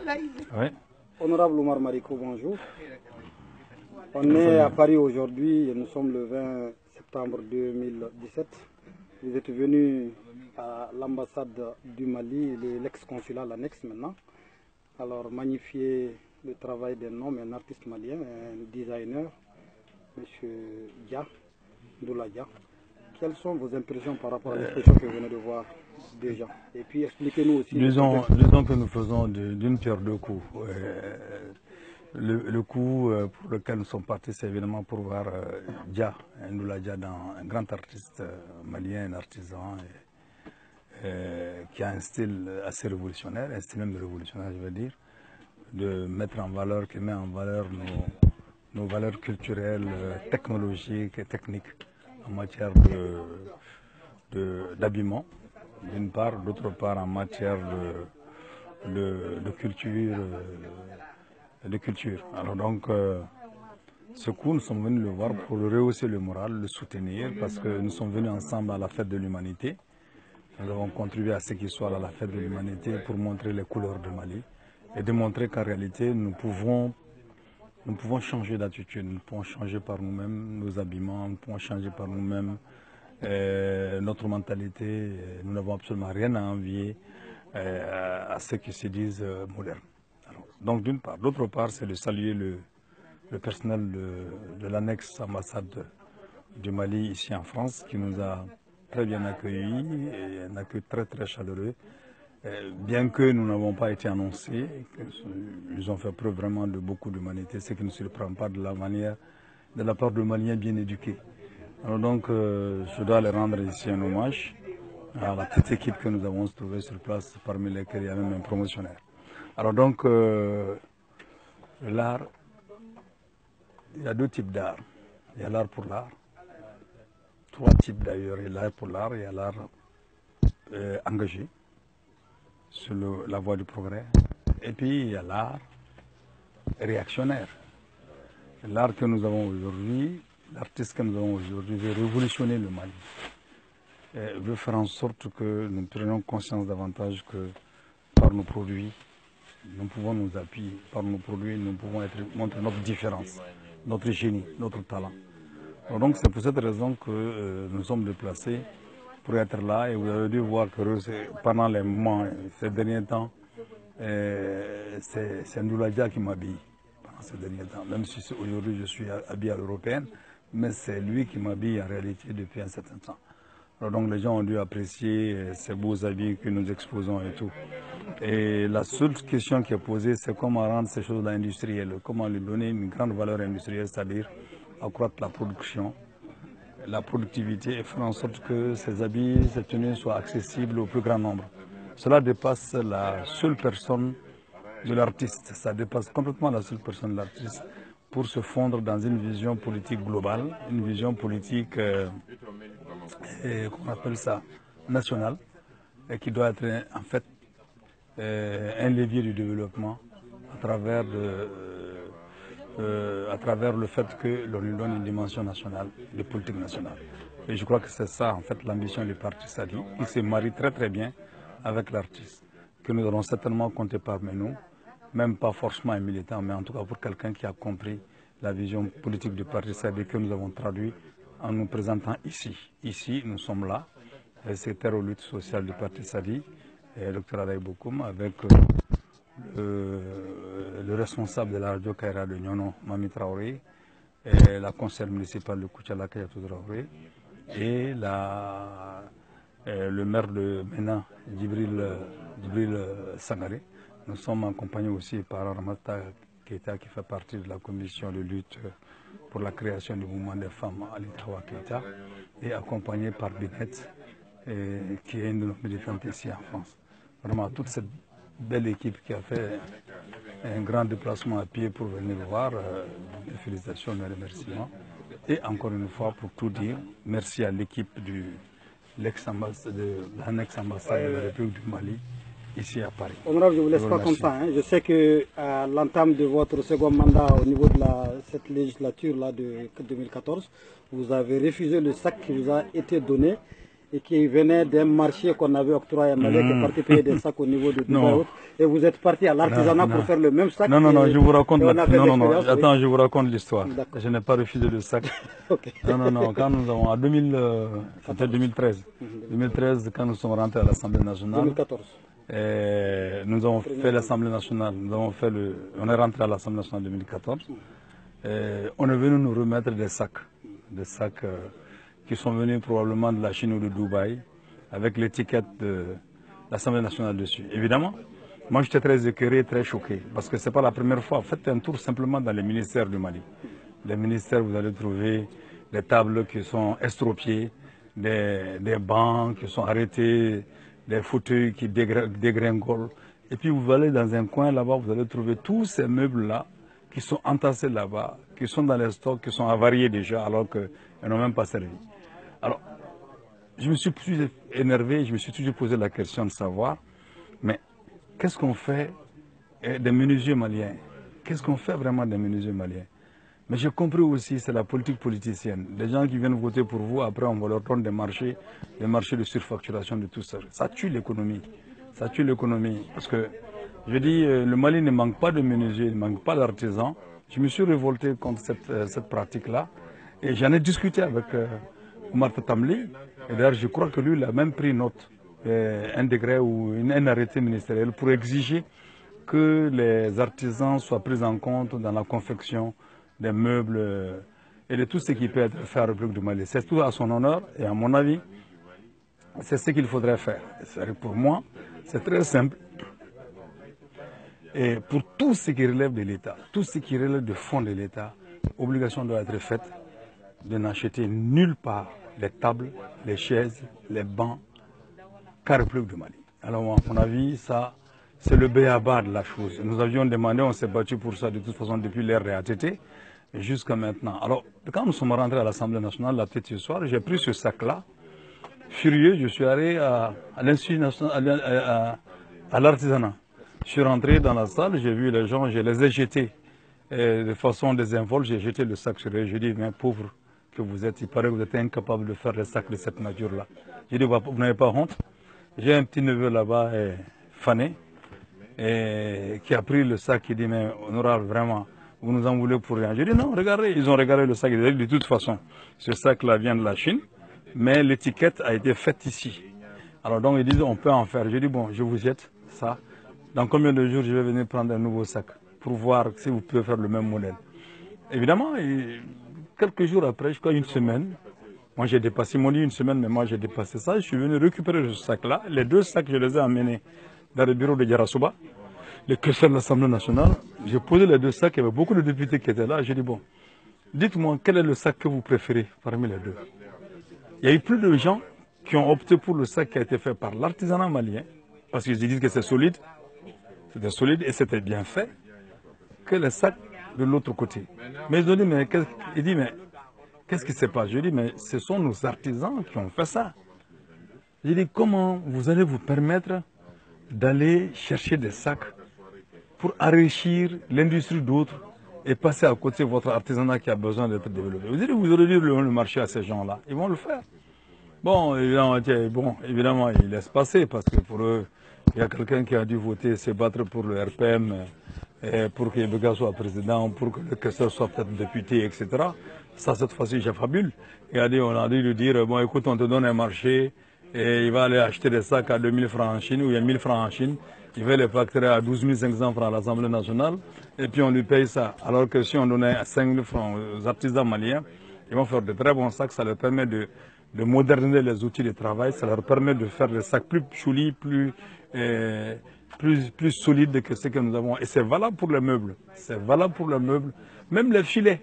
Oui. Honorable Omar Mariko, bonjour. On est à Paris aujourd'hui et nous sommes le 20 septembre 2017. Vous êtes venu à l'ambassade du Mali, l'ex-consulat, l'annexe maintenant. Alors, magnifier le travail d'un homme, un artiste malien, un designer, M. Dia, Ndoula Dia. Quelles sont vos impressions par rapport à l'expression que vous venez de voir déjà? Et puis expliquez-nous aussi. Disons que nous faisons d'une pierre deux coups. Le coup pour lequel nous sommes partis, c'est évidemment pour voir Dia, Ndoula Dia, un grand artiste malien, un artisan, qui a un style assez révolutionnaire, un style même révolutionnaire, je veux dire, de mettre en valeur, qui met en valeur nos valeurs culturelles, technologiques et techniques en matière d'habillement, d'une part, d'autre part en matière de culture. Alors donc, ce coup, nous sommes venus le voir pour rehausser le moral, le soutenir, parce que nous sommes venus ensemble à la fête de l'humanité. Nous avons contribué à ce qu'il soit à la fête de l'humanité pour montrer les couleurs du Mali et démontrer qu'en réalité, nous pouvons changer d'attitude, nous pouvons changer par nous-mêmes nos habillements, nous pouvons changer par nous-mêmes notre mentalité. Nous n'avons absolument rien à envier à ceux qui se disent modernes. Donc d'une part. D'autre part, c'est de saluer le personnel de l'annexe ambassade du Mali ici en France qui nous a très bien accueillis et un accueil très très chaleureux. Bien que nous n'avons pas été annoncés, ils ont fait preuve vraiment de beaucoup d'humanité, ce qui ne surprend pas de la part de Maliens bien éduqués. Alors donc, je dois leur rendre ici un hommage à la petite équipe que nous avons trouvée sur place, parmi lesquels il y a même un promotionnaire. Alors donc, l'art, il y a deux types d'art. Il y a l'art pour l'art. Trois types d'ailleurs. Il y a l'art pour l'art, il y a l'art engagé sur la voie du progrès. Et puis il y a l'art réactionnaire. L'art que nous avons aujourd'hui, l'artiste que nous avons aujourd'hui veut révolutionner le Mali. Veut faire en sorte que nous prenions conscience davantage que par nos produits, nous pouvons nous appuyer. Par nos produits, nous pouvons montrer notre différence, notre génie, notre talent. Donc c'est pour cette raison que nous sommes déplacés pour être là. Et vous avez dû voir que pendant les mois, ces derniers temps, c'est Ndoula Dia qui m'habille pendant ces derniers temps. Même si aujourd'hui je suis habillé à l'européenne, mais c'est lui qui m'habille en réalité depuis un certain temps. Alors donc les gens ont dû apprécier ces beaux habits que nous exposons et tout. Et la seule question qui est posée, c'est comment rendre ces choses industrielles, comment lui donner une grande valeur industrielle, c'est-à-dire accroître la production, la productivité et faire en sorte que ces habits, ces tenues soient accessibles au plus grand nombre. Cela dépasse la seule personne de l'artiste, ça dépasse complètement la seule personne de l'artiste pour se fondre dans une vision politique globale, une vision politique, qu'on appelle ça, nationale, et qui doit être en fait un levier du développement à travers le fait que l'on lui donne une dimension nationale, de politique nationale. Et je crois que c'est ça en fait l'ambition du parti Sadi, qui se marie très très bien avec l'artiste, que nous allons certainement compter parmi nous, même pas forcément un militant, mais en tout cas pour quelqu'un qui a compris la vision politique du parti Sadi que nous avons traduit en nous présentant ici. Ici, nous sommes là, le secrétaire aux luttes sociales du parti Sadi, Dr Alaï Bokoum, avec le responsable de la radio Kaira de Nyono, Mami Traoré, et la conseillère municipale de Koutiala Kayatou Traoré, et le maire de Mena, Djibril Sangaré. Nous sommes accompagnés aussi par Ramata Keita, qui fait partie de la commission de lutte pour la création du mouvement des femmes à l'Itawa Keita, et accompagné par Binette, qui est une de nos militantes ici en France. Vraiment, toute cette belle équipe qui a fait un grand déplacement à pied pour venir voir, mes félicitations, mes remerciements. Et encore une fois, pour tout dire, merci à l'équipe de l'ex-ambassade de la République du Mali, ici à Paris. Honorable, je ne vous laisse pas comme ça. Hein. Je sais qu'à l'entame de votre second mandat au niveau de cette législature-là de 2014, vous avez refusé le sac qui vous a été donné. et qui venait d'un marché qu'on avait octroyé à Malien qui est parti payer des sacs au niveau de Dubaï. Et vous êtes parti à l'artisanat pour faire le même sac. Non, je vous raconte attends, je vous raconte l'histoire. Je n'ai pas refusé le sac. Okay. Non, quand nous avons, en 2013, 2013, quand nous sommes rentrés à l'Assemblée nationale, 2014. Nous avons fait l'Assemblée nationale, on est rentré à l'Assemblée nationale en 2014. On est venu nous remettre des sacs qui sont venus probablement de la Chine ou de Dubaï, avec l'étiquette de l'Assemblée nationale dessus. Évidemment, moi j'étais très écœuré, très choqué, parce que ce n'est pas la première fois. Faites un tour simplement dans les ministères du Mali. Les ministères, vous allez trouver des tables qui sont estropiées, des bancs qui sont arrêtés, des fauteuils qui dégringolent. Et puis vous allez dans un coin là-bas, vous allez trouver tous ces meubles-là qui sont entassés là-bas, qui sont dans les stocks, qui sont avariés déjà, alors qu'ils n'ont même pas servi. Alors, je me suis plus énervé, je me suis toujours posé la question de savoir, mais qu'est-ce qu'on fait des menuisiers maliens? Qu'est-ce qu'on fait vraiment des menuisiers maliens? Mais j'ai compris aussi, c'est la politique politicienne. Des gens qui viennent voter pour vous, après on va leur prendre des marchés de surfacturation, de tout ça. Ça tue l'économie. Ça tue l'économie. Parce que, je dis, le Mali ne manque pas de menuisiers, il ne manque pas d'artisans. Je me suis révolté contre cette pratique-là. Et j'en ai discuté avec Oumar Tamli. Et d'ailleurs, je crois que lui, il a même pris note, un décret ou un arrêté ministériel pour exiger que les artisans soient pris en compte dans la confection des meubles et de tout ce qui peut être fait à la République du Mali. C'est tout à son honneur et à mon avis, c'est ce qu'il faudrait faire. Pour moi, c'est très simple. Et pour tout ce qui relève de l'État, tout ce qui relève du fonds de l'État, l'obligation doit être faite de n'acheter nulle part les tables, les chaises, les bancs qu'à la République du Mali. Alors à mon avis, ça, c'est le b.a.-ba de la chose. Nous avions demandé, on s'est battu pour ça de toute façon depuis l'ère RATT jusqu'à maintenant. Alors, quand nous sommes rentrés à l'Assemblée nationale la tête ce soir, j'ai pris ce sac-là. Furieux, je suis allé à l'Institut national, à l'artisanat. Je suis rentré dans la salle, j'ai vu les gens, je les ai jetés. Et de façon désinvolte, j'ai jeté le sac sur eux. J'ai dit, mais pauvre que vous êtes, il paraît que vous êtes incapable de faire des sacs de cette nature-là. J'ai dit, vous n'avez pas honte. J'ai un petit neveu là-bas, Fané, qui a pris le sac, qui dit, mais honorable, vraiment, vous nous en voulez pour rien. J'ai dit, non, regardez, ils ont regardé le sac, ils ont dit, de toute façon, ce sac-là vient de la Chine, mais l'étiquette a été faite ici. Alors donc, ils disent, on peut en faire. J'ai dit, bon, je vous jette ça. Dans combien de jours je vais venir prendre un nouveau sac pour voir si vous pouvez faire le même modèle. Évidemment, quelques jours après, je crois une semaine, moi j'ai dépassé, ils m'ont dit une semaine, mais moi j'ai dépassé ça. Je suis venu récupérer ce sac-là. Les deux sacs, je les ai emmenés dans le bureau de Diarasouba, le questeur de l'Assemblée nationale. J'ai posé les deux sacs, il y avait beaucoup de députés qui étaient là. J'ai dit, bon, dites-moi quel est le sac que vous préférez parmi les deux. Il y a eu plus de gens qui ont opté pour le sac qui a été fait par l'artisanat malien, parce qu'ils disent que c'est solide. C'était solide et c'était bien fait, que les sacs de l'autre côté. Mais ils ont dit, mais qu'est-ce qui se passe? Je dis, mais ce sont nos artisans qui ont fait ça. J'ai dit, comment vous allez vous permettre d'aller chercher des sacs pour enrichir l'industrie d'autres et passer à côté de votre artisanat qui a besoin d'être développé? Vous aurez dit le marché à ces gens-là, ils vont le faire. Bon, évidemment, ils laissent passer parce que pour eux, il y a quelqu'un qui a dû voter, se battre pour le RPM, pour que Yebega soit président, pour que le questeur soit peut-être député, etc. Ça, cette fois-ci, j'affabule. On a dû lui dire, bon, écoute, on te donne un marché, et il va aller acheter des sacs à 2000 francs en Chine, ou il y a 1000 francs en Chine, il va les facturer à 12 500 francs à l'Assemblée nationale, et puis on lui paye ça. Alors que si on donnait 5 000 francs aux artisans maliens, ils vont faire de très bons sacs, ça leur permet de moderniser les outils de travail, ça leur permet de faire des sacs plus jolis, plus solides que ce que nous avons. Et c'est valable pour les meubles. C'est valable pour les meubles. Même les filets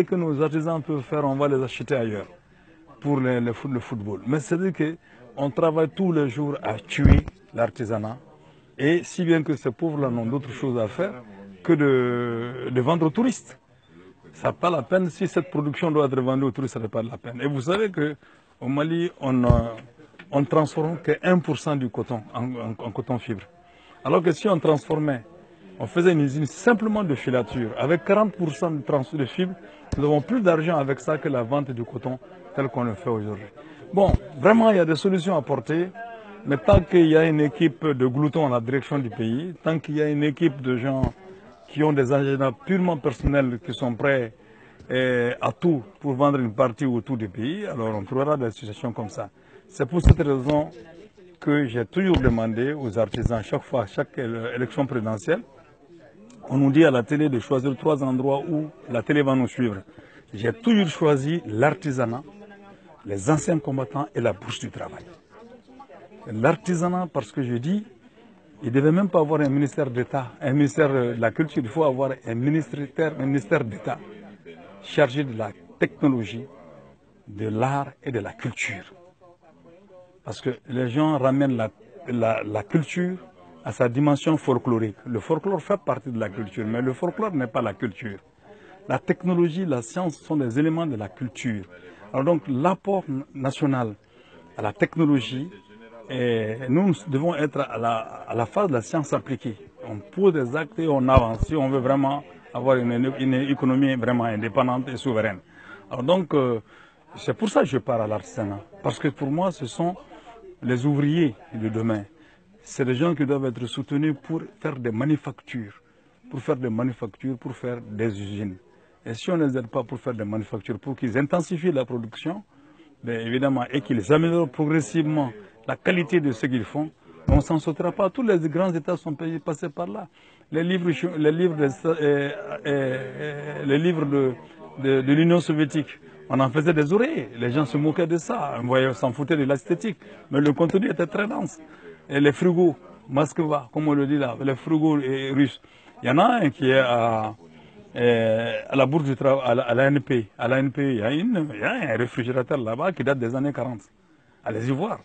que nos artisans peuvent faire, on va les acheter ailleurs pour le football. Mais c'est-à-dire qu'on travaille tous les jours à tuer l'artisanat. Et si bien que ces pauvres-là n'ont d'autre chose à faire que de vendre aux touristes. Ça n'a pas la peine. Si cette production doit être vendue aux touristes, ça n'a pas la peine. Et vous savez qu'au Mali, on ne transforme que 1% du coton en coton fibre. Alors que si on transformait, on faisait une usine simplement de filature, avec 40% de fibre, nous avons plus d'argent avec ça que la vente du coton tel qu'on le fait aujourd'hui. Bon, vraiment, il y a des solutions à apporter, mais tant qu'il y a une équipe de gloutons à la direction du pays, tant qu'il y a une équipe de gens qui ont des agendas purement personnels, qui sont prêts à tout pour vendre une partie ou tout du pays, alors on trouvera des situations comme ça. C'est pour cette raison que j'ai toujours demandé aux artisans, chaque fois, chaque élection présidentielle, on nous dit à la télé de choisir 3 endroits où la télé va nous suivre. J'ai toujours choisi l'artisanat, les anciens combattants et la bourse du travail. L'artisanat, parce que je dis, il ne devait même pas avoir un ministère d'État, un ministère de la culture, il faut avoir un ministère d'État chargé de la technologie, de l'art et de la culture. Parce que les gens ramènent la culture à sa dimension folklorique. Le folklore fait partie de la culture, mais le folklore n'est pas la culture. La technologie, la science sont des éléments de la culture. Alors donc l'apport national à la technologie, nous devons être à la phase de la science appliquée. On pose des actes et on avance si on veut vraiment avoir une économie vraiment indépendante et souveraine. Alors donc c'est pour ça que je pars à l'artisanat. Parce que pour moi ce sont les ouvriers de demain. C'est des gens qui doivent être soutenus pour faire des manufactures, pour faire des usines. Et si on ne les aide pas pour faire des manufactures, pour qu'ils intensifient la production, bien évidemment, et qu'ils améliorent progressivement la qualité de ce qu'ils font, on ne s'en sortira pas. Tous les grands États sont passés par là. Les livres de l'Union soviétique, on en faisait des oreillers. Les gens se moquaient de ça, on s'en foutait de l'esthétique. Mais le contenu était très dense. Et les frigos, Moskva, comme on le dit là, les frigos russes, il y en a un qui est à la bourse du travail, à l'ANP. À l'ANP, il y a un réfrigérateur là-bas qui date des années 40. Allez-y voir.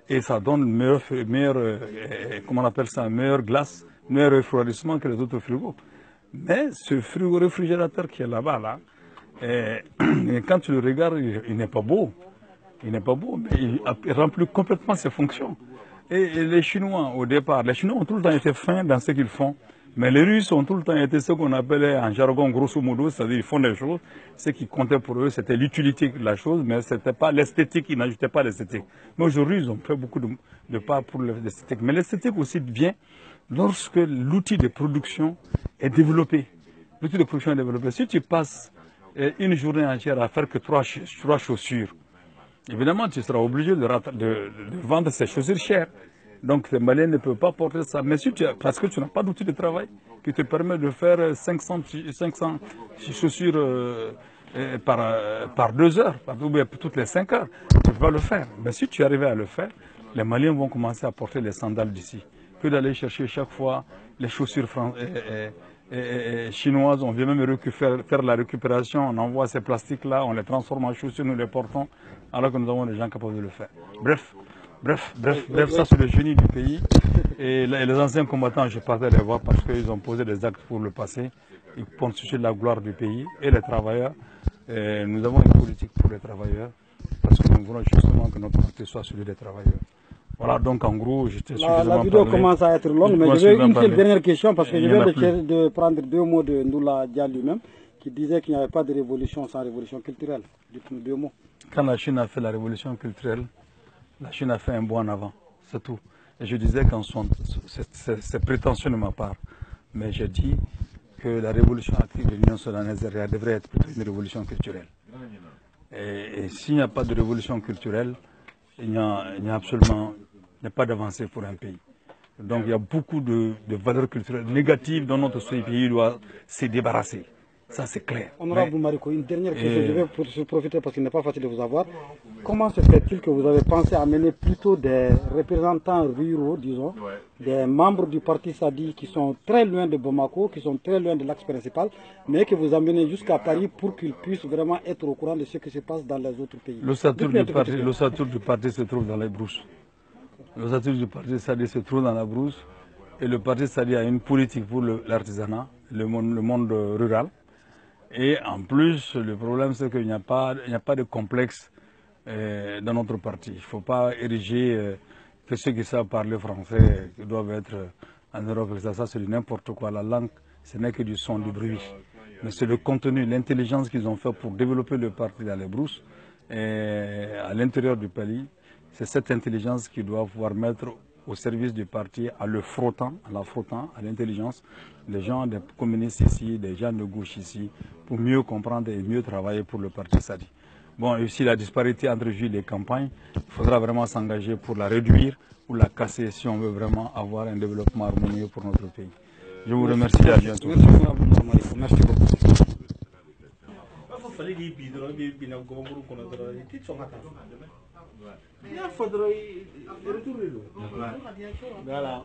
Et ça donne comment on appelle ça, meilleure glace, meilleur refroidissement que les autres frigos. Mais ce frigo réfrigérateur qui est là-bas, là, quand tu le regardes, il n'est pas beau. Il n'est pas beau, mais il remplit complètement ses fonctions. Et les Chinois, au départ, les Chinois ont tout le temps été fins dans ce qu'ils font. Mais les Russes ont tout le temps été ce qu'on appelait en jargon grosso modo, c'est-à-dire ils font des choses. Ce qui comptait pour eux, c'était l'utilité de la chose, mais ce n'était pas l'esthétique, ils n'ajoutaient pas l'esthétique. Mais aujourd'hui, ils ont fait beaucoup de pas pour l'esthétique. Mais l'esthétique aussi vient lorsque l'outil de production est développé. L'outil de production est développé. Si tu passes une journée entière à faire que trois chaussures, évidemment, tu seras obligé de vendre ces chaussures chères. Donc, les Maliens ne peuvent pas porter ça. Mais si parce que tu n'as pas d'outil de travail qui te permet de faire 500 chaussures par 2 heures, ou bien toutes les 5 heures, tu peux pas le faire. Mais si tu arrives à le faire, les Maliens vont commencer à porter les sandales d'ici. Que d'aller chercher chaque fois les chaussures chinoises. On vient même faire la récupération, on envoie ces plastiques-là, on les transforme en chaussures, nous les portons, alors que nous avons des gens capables de le faire. Bref, ça c'est le génie du pays. Et les anciens combattants, je partais les voir parce qu'ils ont posé des actes pour le passé. Ils constituent la gloire du pays. Et les travailleurs, nous avons une politique pour les travailleurs parce que nous voulons justement que notre parti soit celui des travailleurs. Voilà, donc en gros, j'étais suffisamment La vidéo commence à être longue, mais je vais une seule dernière question parce que je viens de prendre 2 mots de Ndoula Dia lui-même qui disait qu'il n'y avait pas de révolution sans révolution culturelle. Dites-nous 2 mots. Quand la Chine a fait la révolution culturelle, la Chine a fait un bond en avant, c'est tout. Et je disais qu'en soi, c'est prétentieux de ma part, mais j'ai dit que la révolution active de l'Union soudanaise devrait être plutôt une révolution culturelle. Et s'il n'y a pas de révolution culturelle, il n'y a absolument pas d'avancée pour un pays. Donc il y a beaucoup de valeurs culturelles négatives dont notre pays doit se débarrasser. Ça, c'est clair. Honorable Mariko, une dernière question. Je vais profiter parce qu'il n'est pas facile de vous avoir. Comment se fait-il que vous avez pensé amener plutôt des représentants ruraux, disons, des membres du parti Sadi qui sont très loin de Bamako, qui sont très loin de l'axe principal, mais que vous amenez jusqu'à Paris pour qu'ils puissent vraiment être au courant de ce qui se passe dans les autres pays? L'ossature du parti se trouve dans les brousses. L'ossature du parti Sadi se trouve dans la brousse. Et le parti Sadi a une politique pour l'artisanat, le monde rural. Et en plus, le problème, c'est qu'il n'y a pas de complexe dans notre parti. Il ne faut pas ériger que ceux qui savent parler français doivent être en Europe. Ça c'est du n'importe quoi. La langue, ce n'est que du son, du bruit. Mais c'est le contenu, l'intelligence qu'ils ont fait pour développer le parti dans les brousses. à l'intérieur du pays. C'est cette intelligence qui doit pouvoir mettre au service du parti en la frottant à l'intelligence, les gens des communistes ici, des gens de gauche ici, pour mieux comprendre et mieux travailler pour le parti Sadi. Bon, et aussi la disparité entre villes et campagnes, il faudra vraiment s'engager pour la réduire ou la casser si on veut vraiment avoir un développement harmonieux pour notre pays. Je vous remercie et à bientôt. Merci beaucoup. Voilà.